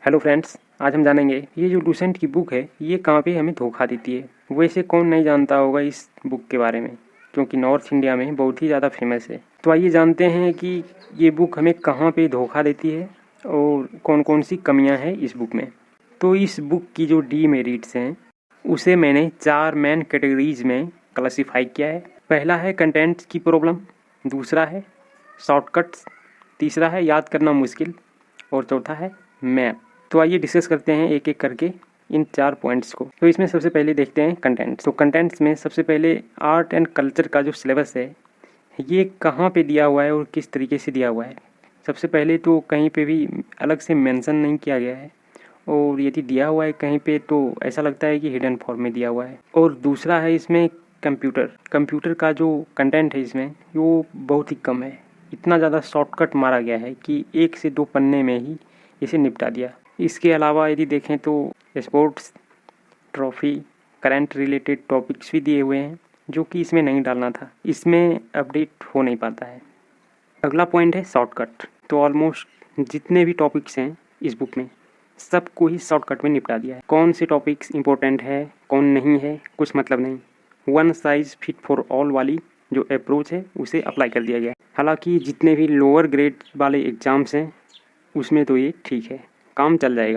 Hello friends, आज हम जानेंगे ये जो लूसेंट की बुक है ये कहाँ पे हमें धोखा देती है। वैसे कौन नहीं जानता होगा इस बुक के बारे में, क्योंकि नॉर्थ इंडिया में बहुत ही ज़्यादा फेमस है। तो आइए जानते हैं कि ये बुक हमें कहाँ पे धोखा देती है और कौन कौन सी कमियाँ हैं इस बुक में। तो इस बुक की जो डीमेरिट्स हैं उसे मैंने 4 मेन कैटेगरीज में क्लासीफाई किया है। पहला है कंटेंट की प्रॉब्लम, दूसरा है शॉर्टकट्स, तीसरा है याद करना मुश्किल और चौथा है मैप। तो आइए डिस्कस करते हैं एक एक करके इन 4 पॉइंट्स को। तो इसमें सबसे पहले देखते हैं कंटेंट। तो कंटेंट्स में सबसे पहले आर्ट एंड कल्चर का जो सिलेबस है ये कहाँ पे दिया हुआ है और किस तरीके से दिया हुआ है। सबसे पहले तो कहीं पे भी अलग से मेंशन नहीं किया गया है, और यदि दिया हुआ है कहीं पे तो ऐसा लगता है कि हिडन फॉर्म में दिया हुआ है। और दूसरा है इसमें कंप्यूटर का जो कंटेंट है इसमें वो बहुत ही कम है। इतना ज़्यादा शॉर्टकट मारा गया है कि 1 से 2 पन्ने में ही इसे निपटा दिया। इसके अलावा यदि देखें तो sports, trophy, current related topics भी दिए हुए हैं जो कि इसमें नहीं डालना था। इसमें अपडेट हो नहीं पाता है। अगला पॉइंट है शॉर्टकट। तो ऑलमोस्ट जितने भी टॉपिक्स हैं इस बुक में सबको ही शॉर्टकट में निपटा दिया है। कौन से टॉपिक्स इंपॉर्टेंट है कौन नहीं है कुछ मतलब नहीं, one size fit for all वाली जो अप्रोच है उसे अप्लाई कर दिया गया है। हालांकि जितने भी लोअर ग्रेड वाले एग्ज़ाम्स हैं उसमें तो ये ठीक है, काम चल जाएगा।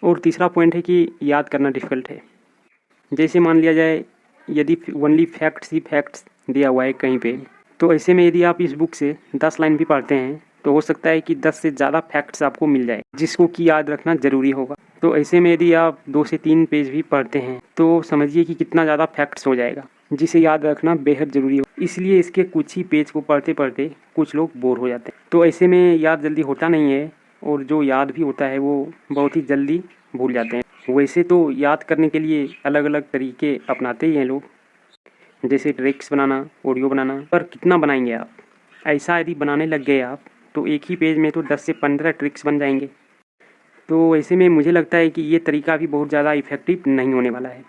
और तीसरा पॉइंट है कि याद करना डिफ़िकल्ट है। जैसे मान लिया जाए यदि ओनली फैक्ट्स ही फैक्ट्स दिया हुआ है कहीं पे, तो ऐसे में यदि आप इस बुक से 10 लाइन भी पढ़ते हैं तो हो सकता है कि 10 से ज़्यादा फैक्ट्स आपको मिल जाए जिसको कि याद रखना ज़रूरी होगा। तो ऐसे में यदि आप 2 से 3 पेज भी पढ़ते हैं तो समझिए कि कितना ज़्यादा फैक्ट्स हो जाएगा जिसे याद रखना बेहद ज़रूरी हो। इसलिए इसके कुछ ही पेज को पढ़ते पढ़ते कुछ लोग बोर हो जाते हैं। तो ऐसे में याद जल्दी होता नहीं है, और जो याद भी होता है वो बहुत ही जल्दी भूल जाते हैं। वैसे तो याद करने के लिए अलग अलग तरीके अपनाते ही हैं लोग, जैसे ट्रिक्स बनाना, ऑडियो बनाना। पर कितना बनाएंगे आप? ऐसा यदि बनाने लग गए आप तो एक ही पेज में तो 10 से 15 ट्रिक्स बन जाएंगे। तो ऐसे में मुझे लगता है कि ये तरीका भी बहुत ज़्यादा इफ़ेक्टिव नहीं होने वाला है।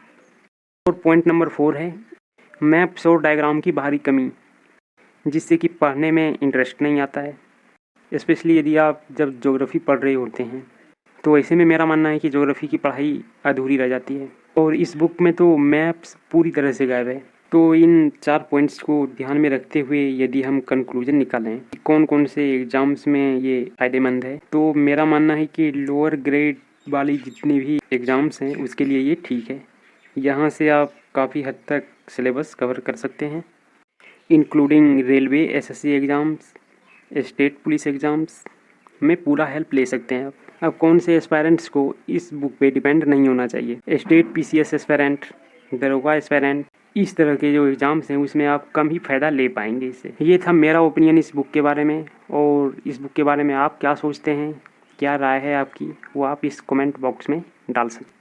और पॉइंट नंबर 4 है मैप्स और डायग्राम की भारी कमी, जिससे कि पढ़ने में इंटरेस्ट नहीं आता है, स्पेशली यदि आप जब ज्योग्राफी पढ़ रहे होते हैं। तो ऐसे में मेरा मानना है कि ज्योग्राफी की पढ़ाई अधूरी रह जाती है, और इस बुक में तो मैप्स पूरी तरह से गायब है। तो इन 4 पॉइंट्स को ध्यान में रखते हुए यदि हम कंक्लूजन निकालें कि कौन कौन से एग्ज़ाम्स में ये फ़ायदेमंद है, तो मेरा मानना है कि लोअर ग्रेड वाली जितनी भी एग्ज़ाम्स हैं उसके लिए ये ठीक है। यहाँ से आप काफ़ी हद तक सिलेबस कवर कर सकते हैं, including railway SSC exams, state police exams में पूरा हेल्प ले सकते हैं आप। अब कौन से एस्पायरेंट्स को इस बुक पे डिपेंड नहीं होना चाहिए। स्टेट पीसीएस एस्पायरेंट, दरोगा एस्पायरेंट, इस तरह के जो एग्ज़ाम्स हैं उसमें आप कम ही फ़ायदा ले पाएंगे इससे। ये था मेरा ओपिनियन इस बुक के बारे में, और इस बुक के बारे में आप क्या सोचते हैं, क्या राय है आपकी, वो आप इस कमेंट बॉक्स में डाल सकते हैं।